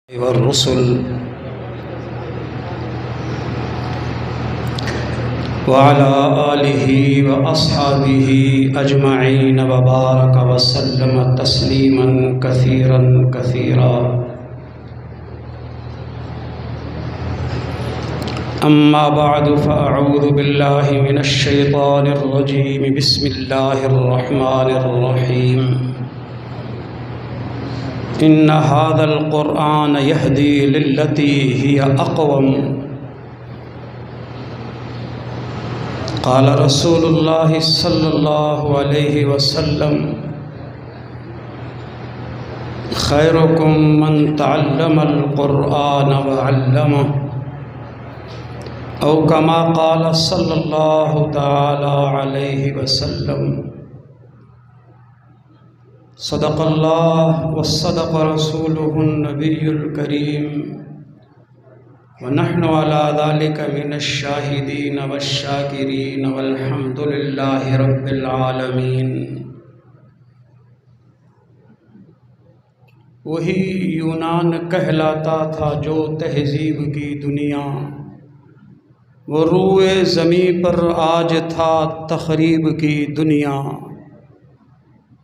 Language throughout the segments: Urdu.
والرسل وعلى آله وأصحابه أجمعين وبارك وسلم تسليما كثيرا كثيرا. أما بعد فأعوذ بالله من الشيطان الرجيم. بسم الله الرحمن الرحيم. إن هذا القرآن يهدي للتي هي أقوم. قال رسول الله صلى الله عليه وسلم: خيركم من تعلم القرآن وعلمه، أو كما قال صلى الله تعالى عليه وسلم. صدق الله وصدق رسوله النبي الكريم، ونحن على ذلك من الشاهدين والشاكرين والحمد لله رب العالمين. وہی یونان کہلاتا تھا جو تہذیب کی دنیا، وہ روئے زمیں پر آج تھا تخریب کی دنیا.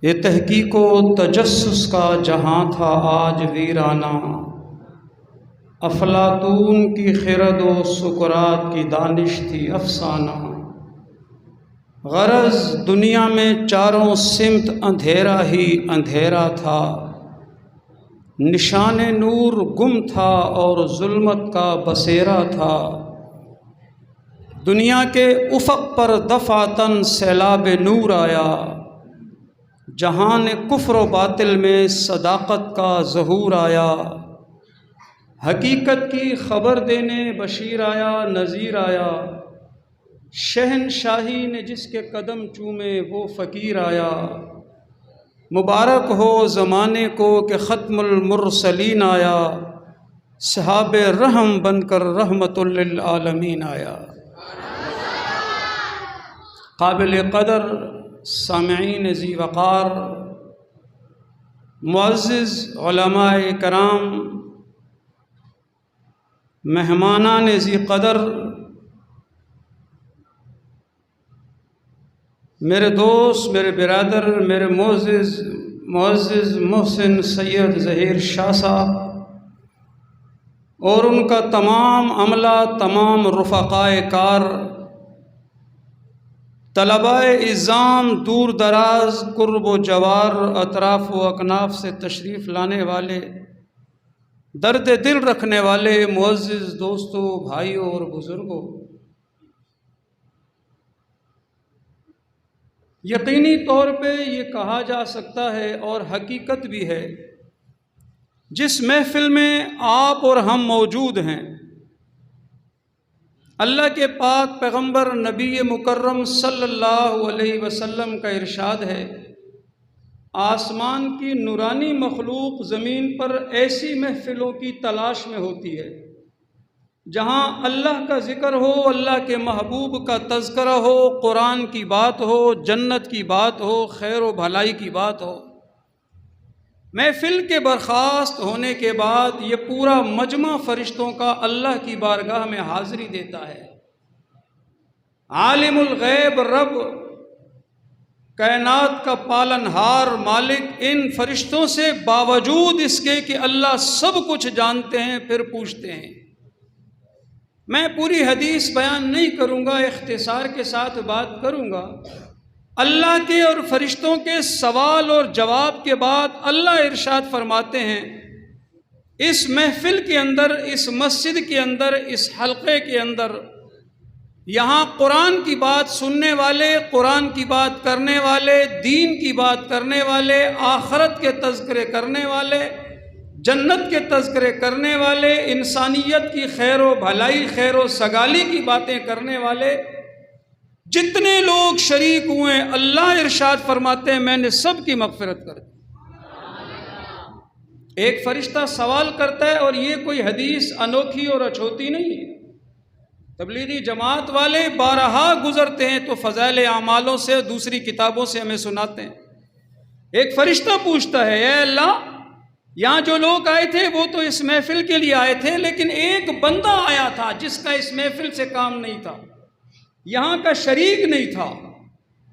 یہ تحقیق و تجسس کا جہاں تھا آج ویرانہ، افلاطون کی خرد و سقراط کی دانش تھی افسانہ. غرض دنیا میں چاروں سمت اندھیرا ہی اندھیرا تھا، نشان نور گم تھا اور ظلمت کا بسیرا تھا. دنیا کے افق پر دفعتاً سیلاب نور آیا، جہان کفر و باطل میں صداقت کا ظہور آیا. حقیقت کی خبر دینے بشیر آیا نذیر آیا، شہنشاہی نے جس کے قدم چومے وہ فقیر آیا. مبارک ہو زمانے کو کہ ختم المرسلین آیا، صحاب رحم بن کر رحمت للعالمین آیا. قابل قدر سامعین ذی وقار، معزز علماء کرام، مہمانان ذی قدر، میرے دوست، میرے برادر، میرے معزز محسن سید ظہیر شاہ صاحب اور ان کا تمام عملہ، تمام رفقائے کار، طلباء اعظام، دور دراز، قرب و جوار، اطراف و اکناف سے تشریف لانے والے، درد دل رکھنے والے معزز دوستوں، بھائیوں اور بزرگوں، یقینی طور پہ یہ کہا جا سکتا ہے اور حقیقت بھی ہے، جس محفل میں آپ اور ہم موجود ہیں، اللہ کے پاک پیغمبر نبی مکرم صلی اللہ علیہ وسلم کا ارشاد ہے: آسمان کی نورانی مخلوق زمین پر ایسی محفلوں کی تلاش میں ہوتی ہے جہاں اللہ کا ذکر ہو، اللہ کے محبوب کا تذکرہ ہو، قرآن کی بات ہو، جنت کی بات ہو، خیر و بھلائی کی بات ہو. محفل کے برخاست ہونے کے بعد یہ پورا مجمع فرشتوں کا اللہ کی بارگاہ میں حاضری دیتا ہے. عالم الغیب رب، کائنات کا پالنہار مالک، ان فرشتوں سے باوجود اس کے کہ اللہ سب کچھ جانتے ہیں پھر پوچھتے ہیں. میں پوری حدیث بیان نہیں کروں گا، اختصار کے ساتھ بات کروں گا. اللہ کے اور فرشتوں کے سوال اور جواب کے بعد اللہ ارشاد فرماتے ہیں: اس محفل کے اندر، اس مسجد کے اندر، اس حلقے کے اندر، یہاں قرآن کی بات سننے والے، قرآن کی بات کرنے والے، دین کی بات کرنے والے، آخرت کے تذکرے کرنے والے، جنت کے تذکرے کرنے والے، انسانیت کی خیر و بھلائی، خیر و سگالی کی باتیں کرنے والے جتنے لوگ شریک ہوئے، اللہ ارشاد فرماتے ہیں میں نے سب کی مغفرت کر دی. ایک فرشتہ سوال کرتا ہے، اور یہ کوئی حدیث انوکھی اور اچھوتی نہیں ہے. تبلیغی جماعت والے بارہا گزرتے ہیں تو فضائل اعمالوں سے، دوسری کتابوں سے ہمیں سناتے ہیں. ایک فرشتہ پوچھتا ہے: اے اللہ، یہاں جو لوگ آئے تھے وہ تو اس محفل کے لیے آئے تھے، لیکن ایک بندہ آیا تھا جس کا اس محفل سے کام نہیں تھا، یہاں کا شریک نہیں تھا،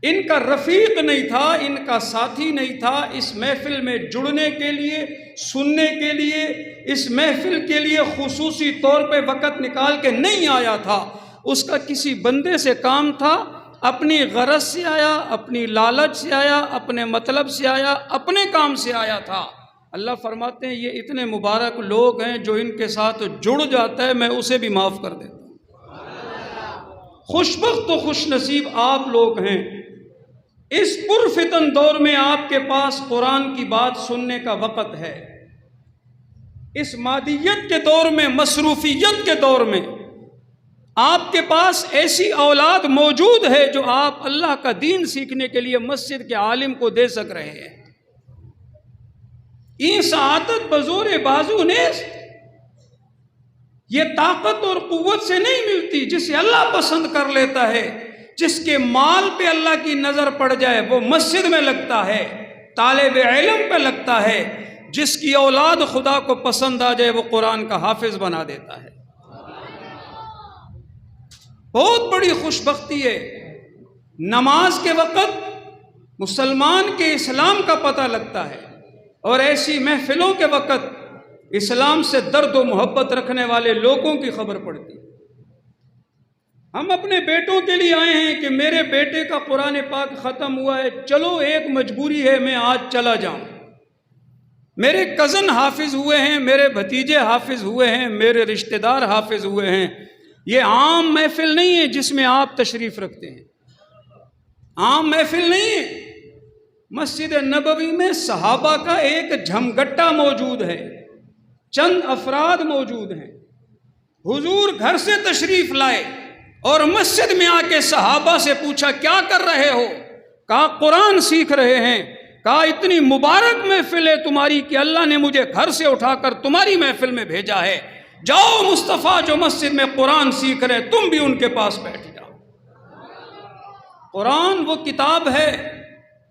ان کا رفیق نہیں تھا، ان کا ساتھی نہیں تھا، اس محفل میں جڑنے کے لیے، سننے کے لیے، اس محفل کے لیے خصوصی طور پہ وقت نکال کے نہیں آیا تھا، اس کا کسی بندے سے کام تھا، اپنی غرض سے آیا، اپنی لالچ سے آیا، اپنے مطلب سے آیا، اپنے کام سے آیا تھا۔ اللہ فرماتے ہیں یہ اتنے مبارک لوگ ہیں جو ان کے ساتھ جڑ جاتا ہے میں اسے بھی معاف کر دیتا ہوں۔ خوش بخت و خوش نصیب آپ لوگ ہیں، اس پرفتن دور میں آپ کے پاس قرآن کی بات سننے کا وقت ہے، اس مادیت کے دور میں، مصروفیت کے دور میں آپ کے پاس ایسی اولاد موجود ہے جو آپ اللہ کا دین سیکھنے کے لیے مسجد کے عالم کو دے سک رہے ہیں۔ این سعادت بزور بازو نیست، یہ طاقت اور قوت سے نہیں ملتی، جسے اللہ پسند کر لیتا ہے، جس کے مال پہ اللہ کی نظر پڑ جائے وہ مسجد میں لگتا ہے، طالب علم پہ لگتا ہے، جس کی اولاد خدا کو پسند آ جائے وہ قرآن کا حافظ بنا دیتا ہے۔ بہت بڑی خوش بختی ہے، نماز کے وقت مسلمان کے اسلام کا پتہ لگتا ہے، اور ایسی محفلوں کے وقت اسلام سے درد و محبت رکھنے والے لوگوں کی خبر پڑتی ہے۔ ہم اپنے بیٹوں کے لیے آئے ہیں کہ میرے بیٹے کا قرآن پاک ختم ہوا ہے، چلو ایک مجبوری ہے میں آج چلا جاؤں۔ میرے کزن حافظ ہوئے ہیں، میرے بھتیجے حافظ ہوئے ہیں، میرے رشتہ دار حافظ ہوئے ہیں۔ یہ عام محفل نہیں ہے جس میں آپ تشریف رکھتے ہیں، عام محفل نہیں ہے۔ مسجد نبوی میں صحابہ کا ایک جھمگٹا موجود ہے، چند افراد موجود ہیں۔ حضور گھر سے تشریف لائے اور مسجد میں آ کے صحابہ سے پوچھا کیا کر رہے ہو؟ کہا قرآن سیکھ رہے ہیں۔ کہا اتنی مبارک محفل ہے تمہاری کہ اللہ نے مجھے گھر سے اٹھا کر تمہاری محفل میں بھیجا ہے، جاؤ مصطفیٰ جو مسجد میں قرآن سیکھ رہے تم بھی ان کے پاس بیٹھ جاؤ۔ قرآن وہ کتاب ہے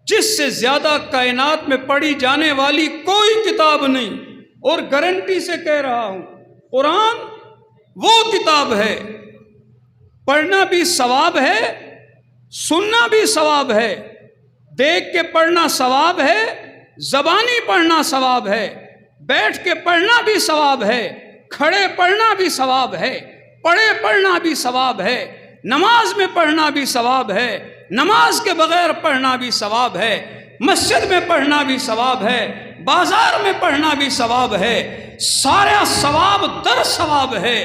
جس سے زیادہ کائنات میں پڑھی جانے والی کوئی کتاب نہیں، اور گارنٹی سے کہہ رہا ہوں قرآن وہ کتاب ہے، پڑھنا بھی ثواب ہے، سننا بھی ثواب ہے، دیکھ کے پڑھنا ثواب ہے، زبانی پڑھنا ثواب ہے، بیٹھ کے پڑھنا بھی ثواب ہے، کھڑے پڑھنا بھی ثواب ہے، پڑھے پڑھنا بھی ثواب ہے، نماز میں پڑھنا بھی ثواب ہے، نماز کے بغیر پڑھنا بھی ثواب ہے، مسجد میں پڑھنا بھی ثواب ہے، بازار میں پڑھنا بھی ثواب ہے، سارا ثواب در ثواب ہے۔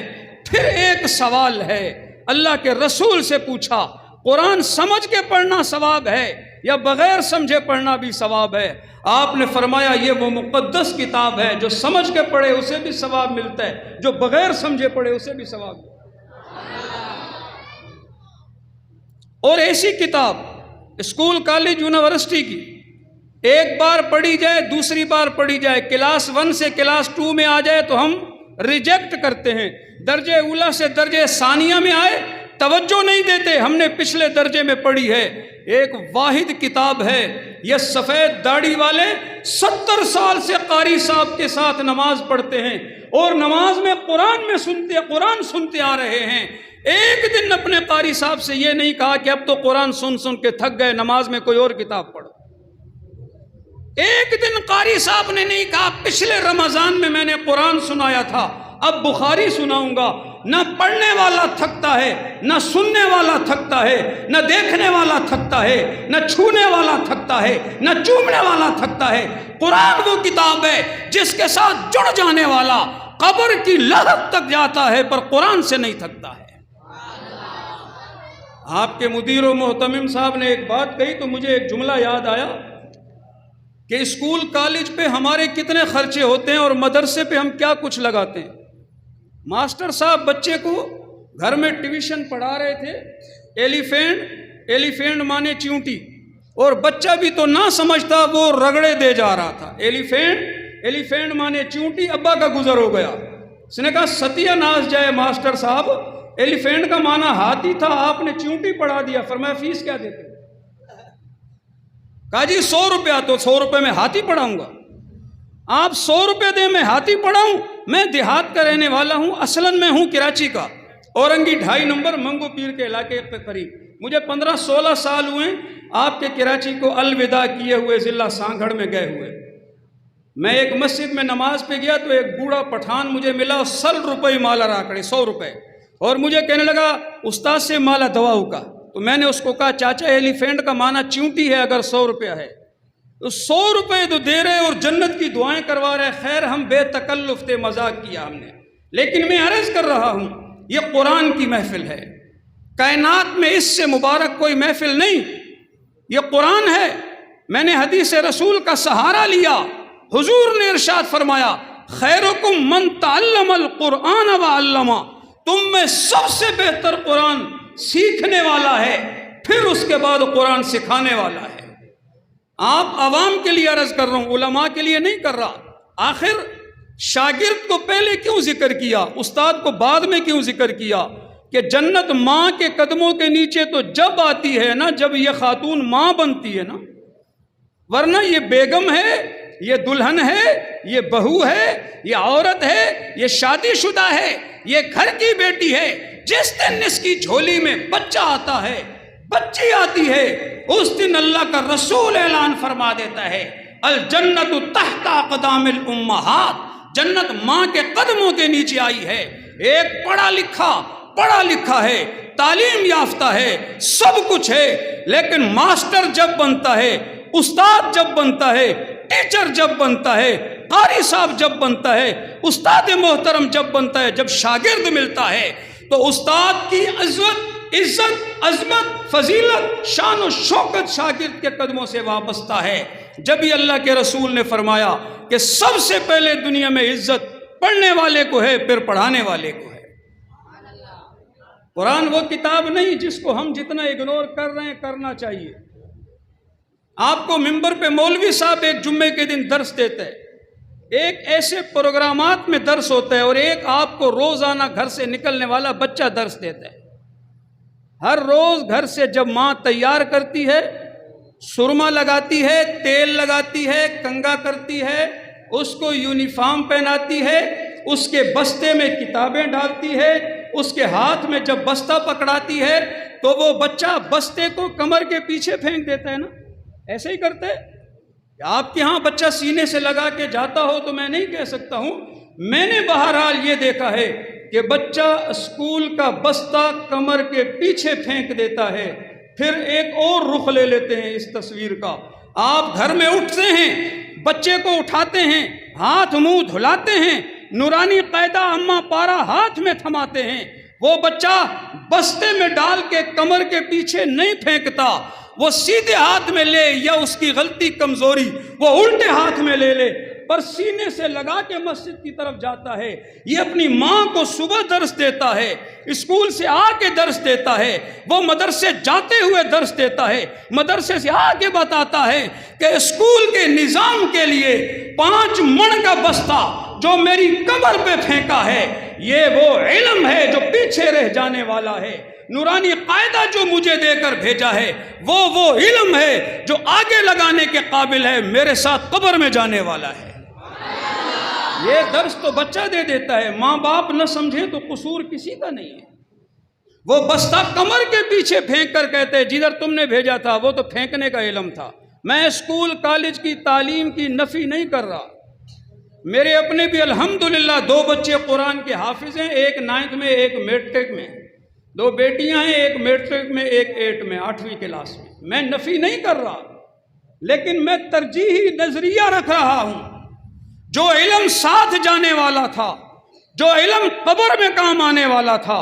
پھر ایک سوال ہے، اللہ کے رسول سے پوچھا قرآن سمجھ کے پڑھنا ثواب ہے یا بغیر سمجھے پڑھنا بھی ثواب ہے؟ آپ نے فرمایا یہ وہ مقدس کتاب ہے، جو سمجھ کے پڑھے اسے بھی ثواب ملتا ہے، جو بغیر سمجھے پڑھے اسے بھی ثواب ملتا ہے۔ اور ایسی کتاب اسکول کالج یونیورسٹی کی ایک بار پڑھی جائے، دوسری بار پڑھی جائے، کلاس 1 سے کلاس 2 میں آ جائے تو ہم ریجیکٹ کرتے ہیں، درجے اولا سے درجے ثانیہ میں آئے توجہ نہیں دیتے، ہم نے پچھلے درجے میں پڑھی ہے۔ ایک واحد کتاب ہے، یہ سفید داڑھی والے 70 سال سے قاری صاحب کے ساتھ نماز پڑھتے ہیں اور نماز میں قرآن سنتے آ رہے ہیں۔ ایک دن اپنے قاری صاحب سے یہ نہیں کہا کہ اب تو قرآن سن سن کے تھک گئے، نماز میں کوئی اور کتاب پڑھو۔ ایک دن قاری صاحب نے نہیں کہا پچھلے رمضان میں میں نے قرآن سنایا تھا، اب بخاری سناؤں گا۔ نہ پڑھنے والا تھکتا ہے، نہ سننے والا تھکتا ہے، نہ دیکھنے والا تھکتا ہے، نہ چھونے والا تھکتا ہے، نہ چومنے والا تھکتا ہے۔ قرآن وہ کتاب ہے جس کے ساتھ جڑ جانے والا قبر کی لہد تک جاتا ہے پر قرآن سے نہیں تھکتا ہے۔ آپ کے مدیر و محتمم صاحب نے ایک بات کہی تو مجھے ایک جملہ یاد آیا کہ اسکول کالج پہ ہمارے کتنے خرچے ہوتے ہیں اور مدرسے پہ ہم کیا کچھ لگاتے ہیں۔ ماسٹر صاحب بچے کو گھر میں ٹیوشن پڑھا رہے تھے، ایلیفینٹ مانے چیونٹی، اور بچہ بھی تو نہ سمجھتا وہ رگڑے دے جا رہا تھا۔ ایلیفینٹ مانے چیونٹی، ابا کا گزر ہو گیا۔ اس نے کہا ستیہ ناس جائے ماسٹر صاحب، ایلیفینٹ کا معنی ہاتھی تھا، آپ نے چیونٹی پڑھا دیا۔ فرمایا فیس کیا دیتے؟ کہا جی 100 روپیہ، تو 100 روپے میں ہاتھی پڑھاؤں گا۔ آپ 100 روپے دیں میں ہاتھی پڑھاؤں؟ میں دیہات کا رہنے والا ہوں، اصلاً میں ہوں کراچی کا، اورنگی 2.5 نمبر منگو پیر کے علاقے پہ قریب۔ مجھے 15-16 سال ہوئے آپ کے کراچی کو الوداع کیے ہوئے، ضلع سانگھڑ میں گئے ہوئے۔ میں ایک مسجد میں نماز پہ گیا تو ایک بوڑھا پٹھان مجھے ملا، 100 روپے مالا راکڑے، 100 روپے، اور مجھے کہنے لگا استاد سے مالا دواؤ کا۔ تو میں نے اس کو کہا چاچا ایلیفینٹ کا معنی چیونٹی ہے، اگر 100 روپیہ ہے تو 100 روپے تو دے رہے اور جنت کی دعائیں کروا رہے۔ خیر ہم بے تکلف تھے، مذاق کیا ہم نے، لیکن میں عرض کر رہا ہوں یہ قرآن کی محفل ہے، کائنات میں اس سے مبارک کوئی محفل نہیں، یہ قرآن ہے۔ میں نے حدیث رسول کا سہارا لیا، حضور نے ارشاد فرمایا خیرکم من تعلم القرآن وعلمہ، تم میں سب سے بہتر قرآن سیکھنے والا ہے، پھر اس کے بعد قرآن سکھانے والا ہے۔ آپ عوام کے لیے عرض کر رہا ہوں، علماء کے لیے نہیں کر رہا۔ آخر شاگرد کو پہلے کیوں ذکر کیا، استاد کو بعد میں کیوں ذکر کیا؟ کہ جنت ماں کے قدموں کے نیچے تو جب آتی ہے نا جب یہ خاتون ماں بنتی ہے نا، ورنہ یہ بیگم ہے، یہ دلہن ہے، یہ بہو ہے، یہ عورت ہے، یہ شادی شدہ ہے، یہ گھر کی بیٹی ہے۔ جس دن اس کی جھولی میں بچہ آتا ہے، بچی آتی ہے، اس دن اللہ کا رسول اعلان فرما دیتا ہے الجنت تحت اقدام الامہات، جنت ماں کے قدموں کے نیچے آئی ہے۔ ایک پڑھا لکھا ہے، تعلیم یافتہ ہے، سب کچھ ہے، لیکن ماسٹر جب بنتا ہے، استاد جب بنتا ہے، ٹیچر جب بنتا ہے، قاری صاحب جب بنتا ہے، استاد محترم جب بنتا ہے، جب شاگرد ملتا ہے تو استاد کی عزت، عظمت، فضیلت، شان و شوکت شاگرد کے قدموں سے وابستہ ہے۔ جب ہی اللہ کے رسول نے فرمایا کہ سب سے پہلے دنیا میں عزت پڑھنے والے کو ہے، پھر پڑھانے والے کو ہے۔ قرآن وہ کتاب نہیں جس کو ہم جتنا اگنور کر رہے ہیں کرنا چاہیے۔ آپ کو ممبر پہ مولوی صاحب ایک جمعے کے دن درس دیتا ہے، ایک ایسے پروگرامات میں درس ہوتا ہے، اور ایک آپ کو روزانہ گھر سے نکلنے والا بچہ درس دیتا ہے۔ ہر روز گھر سے جب ماں تیار کرتی ہے، سرما لگاتی ہے، تیل لگاتی ہے، کنگھا کرتی ہے، اس کو یونیفارم پہناتی ہے، اس کے بستے میں کتابیں ڈالتی ہے، اس کے ہاتھ میں جب بستہ پکڑاتی ہے تو وہ بچہ بستے کو کمر کے پیچھے پھینک دیتا ہے نا، ایسے ہی کرتے ہیں۔ آپ کے ہاں بچہ سینے سے لگا کے جاتا ہو تو میں نہیں کہہ سکتا ہوں، میں نے بہرحال یہ دیکھا ہے کہ بچہ اسکول کا بستہ کمر کے پیچھے پھینک دیتا ہے، پھر ایک اور رخ لے لیتے ہیں اس تصویر کا۔ آپ گھر میں اٹھتے ہیں، بچے کو اٹھاتے ہیں، ہاتھ منہ دھلاتے ہیں، نورانی قاعدہ اماں پارا ہاتھ میں تھماتے ہیں، وہ بچہ بستے میں ڈال کے کمر کے پیچھے نہیں پھینکتا، وہ سیدھے ہاتھ میں لے، یا اس کی غلطی کمزوری وہ الٹے ہاتھ میں لے لے، پر سینے سے لگا کے مسجد کی طرف جاتا ہے۔ یہ اپنی ماں کو صبح درس دیتا ہے، اسکول سے آ کے درس دیتا ہے، وہ مدرسے جاتے ہوئے درس دیتا ہے، مدرسے سے آ کے بتاتا ہے کہ اسکول کے نظام کے لیے 5 من کا بستہ جو میری کمر پہ پھینکا ہے، یہ وہ علم ہے جو پیچھے رہ جانے والا ہے، نورانی قاعدہ جو مجھے دے کر بھیجا ہے وہ علم ہے جو آگے لگانے کے قابل ہے، میرے ساتھ قبر میں جانے والا ہے۔ یہ درس تو بچہ دے دیتا ہے، ماں باپ نہ سمجھے تو قصور کسی کا نہیں ہے۔ وہ بستہ کمر کے پیچھے پھینک کر کہتے ہیں جدھر تم نے بھیجا تھا وہ تو پھینکنے کا علم تھا۔ میں اسکول کالج کی تعلیم کی نفی نہیں کر رہا، میرے اپنے بھی الحمدللہ 2 بچے قرآن کے حافظ ہیں، ایک 9th میں، ایک میٹرک میں، 2 بیٹیاں ہیں، ایک میٹرک میں، ایک 8 میں، 8ویں کلاس میں نفی نہیں کر رہا، لیکن میں ترجیحی نظریہ رکھ رہا ہوں۔ جو علم ساتھ جانے والا تھا، جو علم قبر میں کام آنے والا تھا،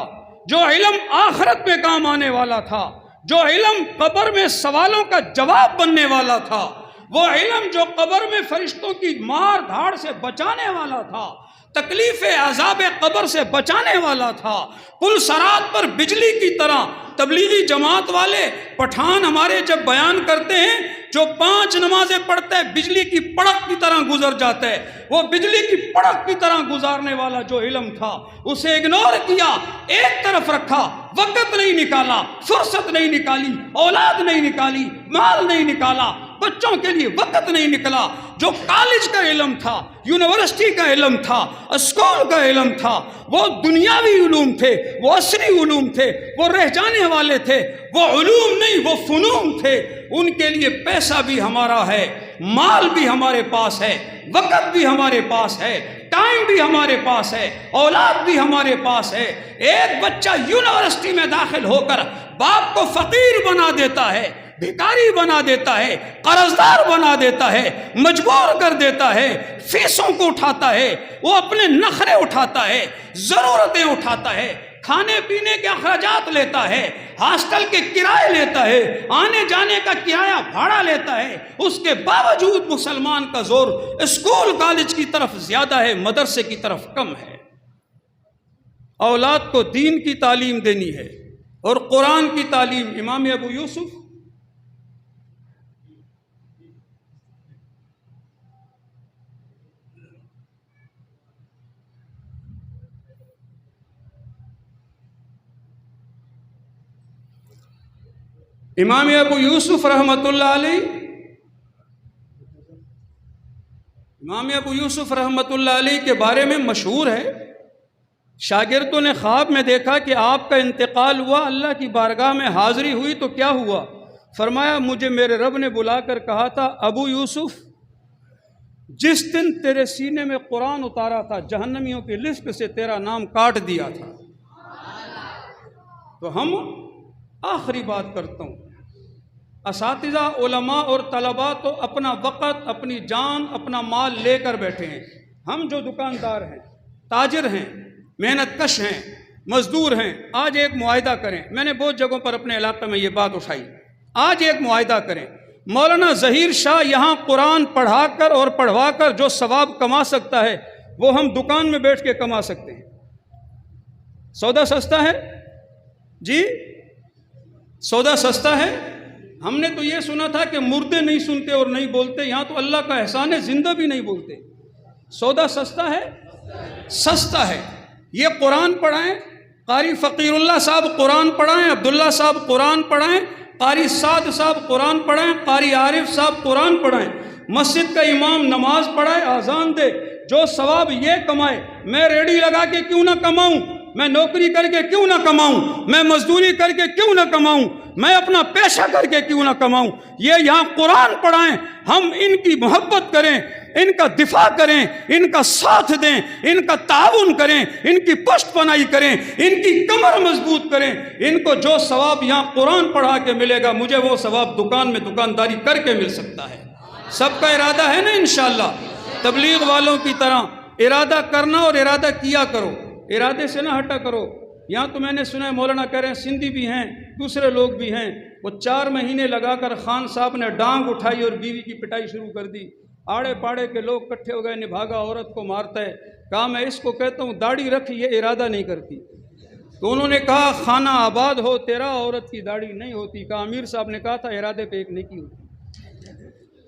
جو علم آخرت میں کام آنے والا تھا، جو علم قبر میں سوالوں کا جواب بننے والا تھا، وہ علم جو قبر میں فرشتوں کی مار دھاڑ سے بچانے والا تھا، تکلیف عذاب قبر سے بچانے والا تھا، پل صراط پر بجلی کی طرح تبلیغی جماعت والے پٹھان ہمارے جب بیان کرتے ہیں، جو 5 نمازیں پڑھتا ہے بجلی کی پڑک کی طرح گزر جاتا ہے، وہ بجلی کی پڑک کی طرح گزارنے والا جو علم تھا اسے اگنور کیا، ایک طرف رکھا، وقت نہیں نکالا، فرصت نہیں نکالی، اولاد نہیں نکالی، مال نہیں نکالا، بچوں کے لیے وقت نہیں نکلا. جو کالج کا علم تھا، یونیورسٹی کا علم تھا، اسکول کا علم تھا، وہ دنیاوی علوم تھے، وہ عصری علوم تھے، وہ رہ جانے والے تھے، وہ علوم نہیں، وہ فنون تھے. ان کے لیے پیسہ بھی ہمارا ہے، مال بھی ہمارے پاس ہے، وقت بھی ہمارے پاس ہے، ٹائم بھی ہمارے پاس ہے، اولاد بھی ہمارے پاس ہے. ایک بچہ یونیورسٹی میں داخل ہو کر باپ کو فقیر بنا دیتا ہے، بھکاری بنا دیتا ہے، قرضدار بنا دیتا ہے، مجبور کر دیتا ہے، فیسوں کو اٹھاتا ہے، وہ اپنے نخرے اٹھاتا ہے، ضرورتیں اٹھاتا ہے، کھانے پینے کے اخراجات لیتا ہے، ہاسٹل کے کرائے لیتا ہے، آنے جانے کا کرایہ بھاڑا لیتا ہے. اس کے باوجود مسلمان کا زور اسکول کالج کی طرف زیادہ ہے، مدرسے کی طرف کم ہے. اولاد کو دین کی تعلیم دینی ہے اور قرآن کی تعلیم. امام ابو یوسف رحمۃ اللہ علیہ، امام ابو یوسف رحمۃ اللہ علیہ کے بارے میں مشہور ہے، شاگردوں نے خواب میں دیکھا کہ آپ کا انتقال ہوا، اللہ کی بارگاہ میں حاضری ہوئی تو کیا ہوا؟ فرمایا مجھے میرے رب نے بلا کر کہا تھا ابو یوسف، جس دن تیرے سینے میں قرآن اتارا تھا جہنمیوں کی لسٹ سے تیرا نام کاٹ دیا تھا. تو ہم آخری بات کرتا ہوں، اساتذہ، علماء اور طلباء تو اپنا وقت، اپنی جان، اپنا مال لے کر بیٹھے ہیں. ہم جو دکاندار ہیں، تاجر ہیں، محنت کش ہیں، مزدور ہیں، آج ایک معاہدہ کریں. میں نے بہت جگہوں پر اپنے علاقے میں یہ بات اٹھائی. آج ایک معاہدہ کریں، مولانا ظہیر شاہ یہاں قرآن پڑھا کر اور پڑھوا کر جو ثواب کما سکتا ہے وہ ہم دکان میں بیٹھ کے کما سکتے ہیں. سودا سستا ہے جی، سودا سستا ہے. ہم نے تو یہ سنا تھا کہ مردے نہیں سنتے اور نہیں بولتے، یہاں تو اللہ کا احسان ہے زندہ بھی نہیں بولتے. سودا سستا ہے، سستا ہے. یہ قرآن پڑھائیں، قاری فقیر اللہ صاحب قرآن پڑھائیں، عبداللہ صاحب قرآن پڑھائیں، قاری سعد صاحب قرآن پڑھائیں، قاری عارف صاحب قرآن پڑھائیں، مسجد کا امام نماز پڑھائے، اذان دے. جو ثواب یہ کمائے، میں ریڑھی لگا کے کیوں نہ کماؤں، میں نوکری کر کے کیوں نہ کماؤں، میں مزدوری کر کے کیوں نہ کماؤں، میں اپنا پیشہ کر کے کیوں نہ کماؤں. یہ یہاں قرآن پڑھائیں، ہم ان کی محبت کریں، ان کا دفاع کریں، ان کا ساتھ دیں، ان کا تعاون کریں، ان کی پشت پناہی کریں، ان کی کمر مضبوط کریں. ان کو جو ثواب یہاں قرآن پڑھا کے ملے گا، مجھے وہ ثواب دکان میں دکانداری کر کے مل سکتا ہے. سب کا ارادہ ہے نا انشاءاللہ. تبلیغ والوں کی طرح ارادہ کرنا اور ارادہ کیا کرو، ارادے سے نہ ہٹا کرو. یہاں تو میں نے سنا ہے مولانا کہہ رہے ہیں سندھی بھی ہیں، دوسرے لوگ بھی ہیں، وہ 4 مہینے لگا کر خان صاحب نے ڈانگ اٹھائی اور بیوی کی پٹائی شروع کر دی. آڑے پاڑے کے لوگ کٹھے ہو گئے، نبھاگا عورت کو مارتا ہے. کہا میں اس کو کہتا ہوں داڑھی رکھ، یہ ارادہ نہیں کرتی. تو انہوں نے کہا خانہ آباد ہو تیرا، عورت کی داڑھی نہیں ہوتی. کہا امیر صاحب نے کہا تھا ارادے پہ ایک نیکی ہوتی.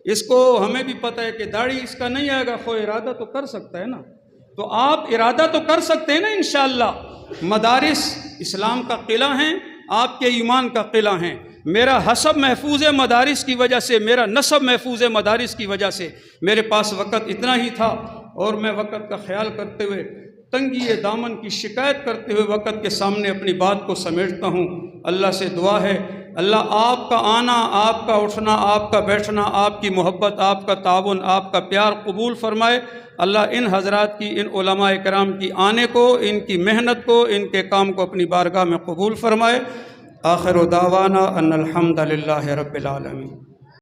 اس کو ہمیں بھی پتہ ہے کہ داڑھی اس کا نہیں آئے گا، خو ارادہ تو کر سکتا ہے نا. تو آپ ارادہ تو کر سکتے ہیں نا انشاءاللہ. مدارس اسلام کا قلعہ ہیں، آپ کے ایمان کا قلعہ ہیں. میرا حسب محفوظ مدارس کی وجہ سے، میرا نسب محفوظ مدارس کی وجہ سے میرے پاس وقت اتنا ہی تھا، اور میں وقت کا خیال کرتے ہوئے، تنگی دامن کی شکایت کرتے ہوئے وقت کے سامنے اپنی بات کو سمیٹتا ہوں. اللہ سے دعا ہے اللہ آپ کا آنا، آپ کا اٹھنا، آپ کا بیٹھنا، آپ کی محبت، آپ کا تعاون، آپ کا پیار قبول فرمائے. اللہ ان حضرات کی، ان علماء کرام کی آنے کو، ان کی محنت کو، ان کے کام کو اپنی بارگاہ میں قبول فرمائے. آخر دعوانا ان الحمد للہ رب العالمین.